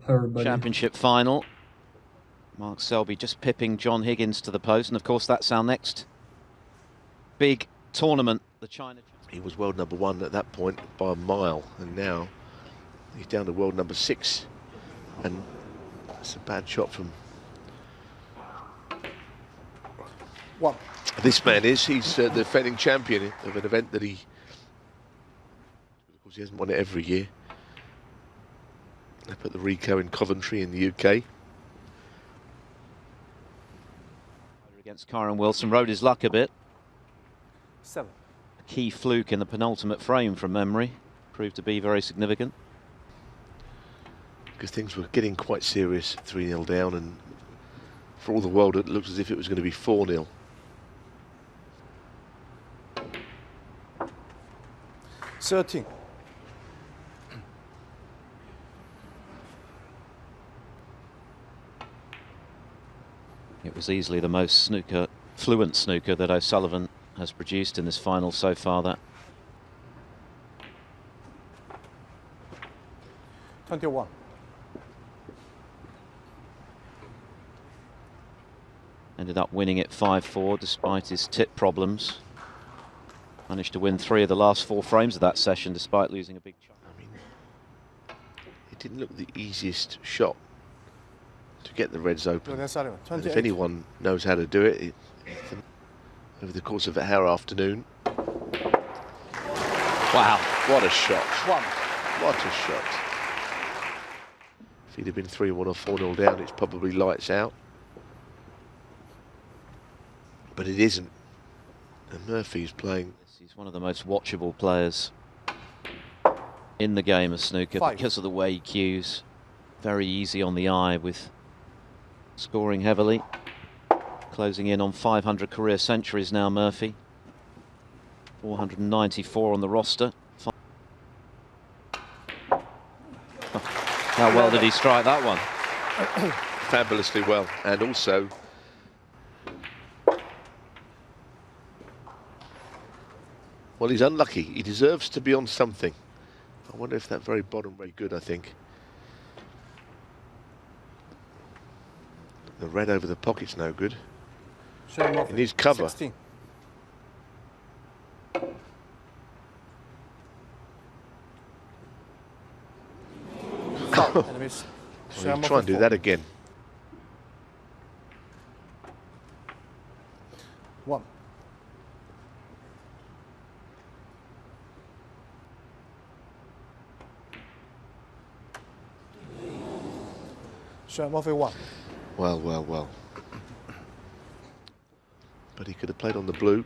Championship final. Mark Selby just pipping John Higgins to the post, and of course that's our next big tournament, the China. He was world number 1 at that point by a mile, and now he's down to world number 6, and that's a bad shot from one. This man he's the defending champion of an event that of course he hasn't won it every year. They put the Rico in Coventry in the UK. Against Kyron Wilson, rode his luck a bit. 7. A key fluke in the penultimate frame from memory proved to be very significant. Because things were getting quite serious, 3-0 down, and for all the world it looked as if it was going to be 4-0. $13. It was easily the most fluent snooker that O'Sullivan has produced in this final so far. That 21. Ended up winning it 5-4 despite his tip problems. Managed to win 3 of the last 4 frames of that session despite losing a big chunk. I mean, it didn't look the easiest shot to get the reds open. And if anyone knows how to do it, over the course of our afternoon. Wow, what a shot. 1. What a shot. If he'd have been 3-1 or 4-0 down, it's probably lights out. But it isn't. And Murphy's playing. He's one of the most watchable players in the game of snooker 5. because of the way he cues. Very easy on the eye with scoring heavily. Closing in on 500 career centuries now, Murphy. 494 on the roster. How well did he strike that one? Fabulously well. And also, well, he's unlucky. He deserves to be on something. I wonder if that very bottom very good, I think. The red over the pocket's no good. He needs cover. 16. Well, try and do that again. 1. Murphy 1. Well, well, well. But he could have played on the blue.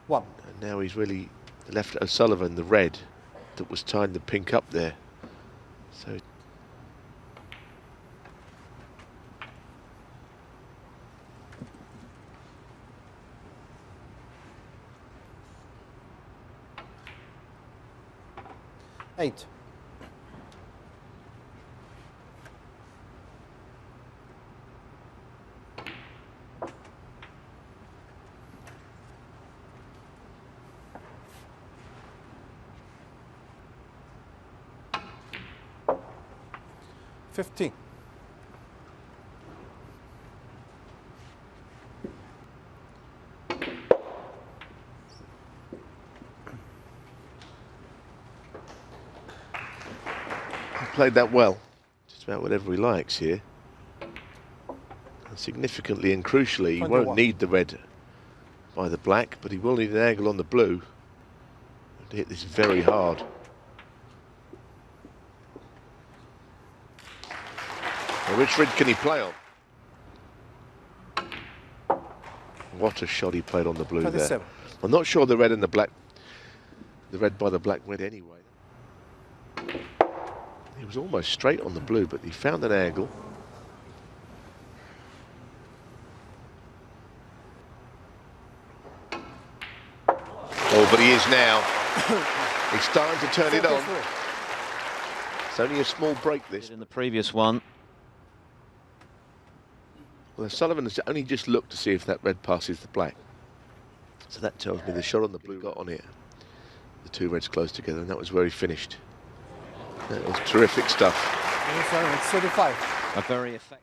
1. And now he's really left O'Sullivan the red that was tying the pink up there. So $8. $15. he played that well. Just about whatever he likes here. And significantly and crucially, he 21. won't need the red by the black, but he will need an angle on the blue to hit this very hard. Now, which red can he play on? What a shot he played on the blue 27. there. I'm not sure the red and the black, the red by the black went anyway. He was almost straight on the blue, but he found an angle. Oh, but he is now. He's starting to turn it on. It's only a small break, this. In the previous one. Well, Sullivan has only just looked to see if that red passes the black. So that tells me the shot on the blue got on it. The two reds close together, and that was where he finished. That was terrific stuff. It's 35. A very effective.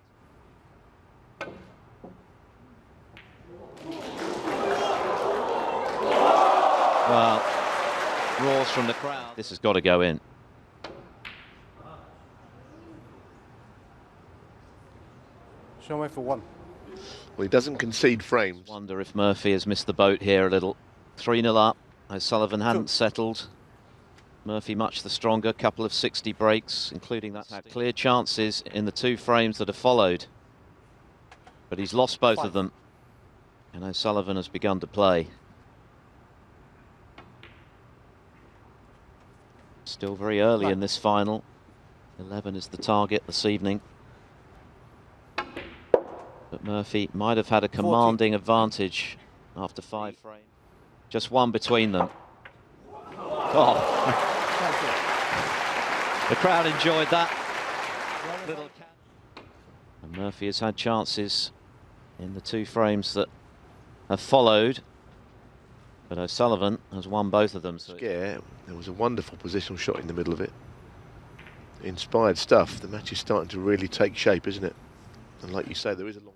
Well, roars from the crowd. This has got to go in. Show me for 1. Well, he doesn't concede frames. Wonder if Murphy has missed the boat here a little. 3-0 up. O'Sullivan hadn't settled. Murphy much the stronger, couple of 60 breaks, including that. Had clear chances in the 2 frames that have followed. But he's lost both of them. And O'Sullivan has begun to play. Still very early in this final. 11 is the target this evening. But Murphy might have had a commanding advantage after 5 frames. Just 1 between them. Oh. The crowd enjoyed that. And Murphy has had chances in the 2 frames that have followed. But O'Sullivan has won both of them. So yeah, there was a wonderful positional shot in the middle of it. Inspired stuff. The match is starting to really take shape, isn't it? And like you say, there is a long way.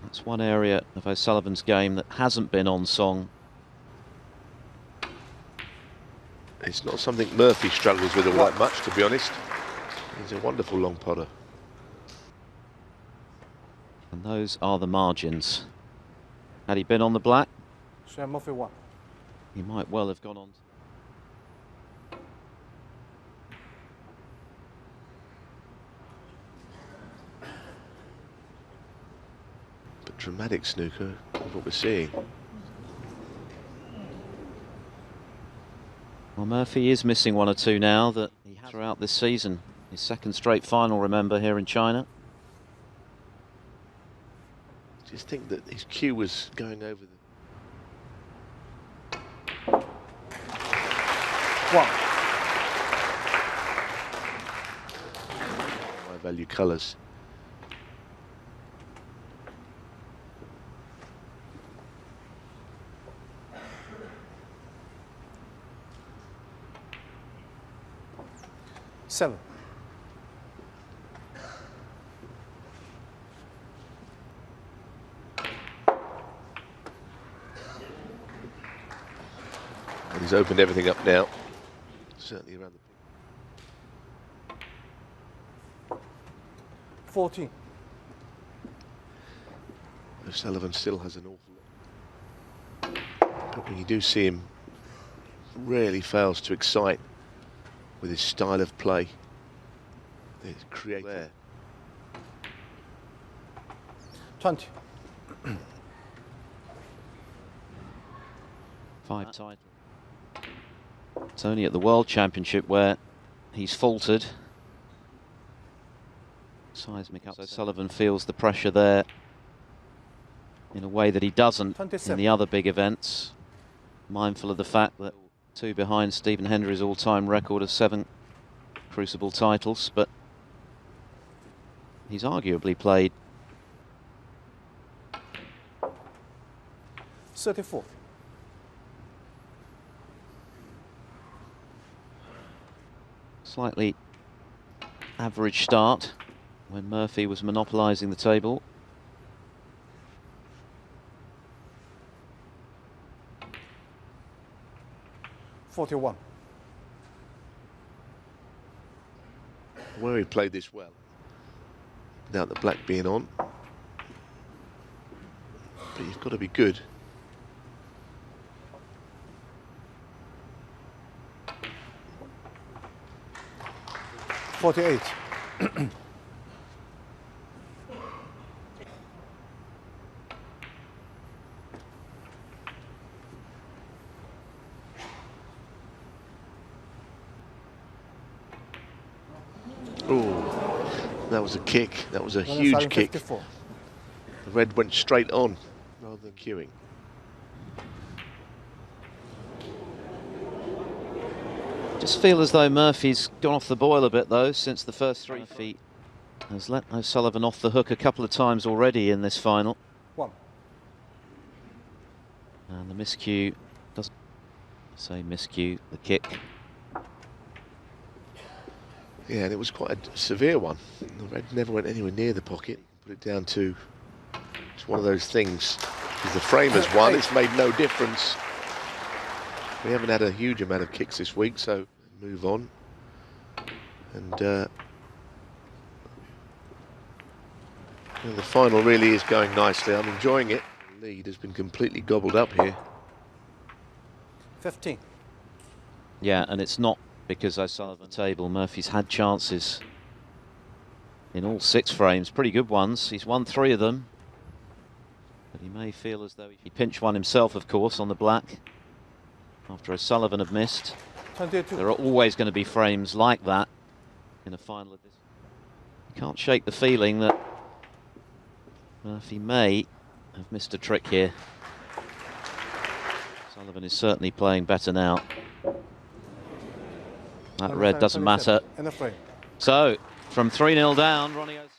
That's one area of O'Sullivan's game that hasn't been on song. It's not something Murphy struggles with all that much, to be honest. He's a wonderful long putter. And those are the margins. Had he been on the black, Murphy 1. he might well have gone on. But dramatic snooker is what we're seeing. Well, Murphy is missing 1 or 2 now that he had throughout this season. His 2nd straight final, remember, here in China. Just think that his cue was going over the... 1. High value colours. Seven. And he's opened everything up now. Certainly around the... 14. O'Sullivan still has an awful lot. But when you do see him, rarely fails to excite with his style of play. It's creative there. 20. 5 titles. It's only at the World Championship where he's faltered. Seismic up. O'Sullivan feels the pressure there in a way that he doesn't 27. in the other big events. Mindful of the fact that 2 behind Stephen Hendry's all-time record of 7 Crucible titles, but he's arguably played 34. slightly average start when Murphy was monopolising the table. Where he played this well, without the black being on. But you've got to be good. $48. Oh, that was a kick. That was a huge kick. 54. The red went straight on rather than queuing. Just feel as though Murphy's gone off the boil a bit though since the first 3 feet. has let O'Sullivan off the hook a couple of times already in this final. 1. And the miscue doesn't say miscue, the kick. Yeah, and it was quite a severe one. The red never went anywhere near the pocket. Put it down to, it's one of those things. Because the frame has won, it's made no difference. We haven't had a huge amount of kicks this week, so move on. And the final really is going nicely. I'm enjoying it. The lead has been completely gobbled up here. 15. Yeah, and it's not because O'Sullivan table. Murphy's had chances in all 6 frames, pretty good ones. He's won 3 of them. But he may feel as though he pinched one himself, of course, on the black. After O'Sullivan had missed. 22. There are always going to be frames like that in a final of this. You can't shake the feeling that Murphy may have missed a trick here. Sullivan is certainly playing better now. That red doesn't matter. So, from 3-0 down, Ronnie O'Sullivan.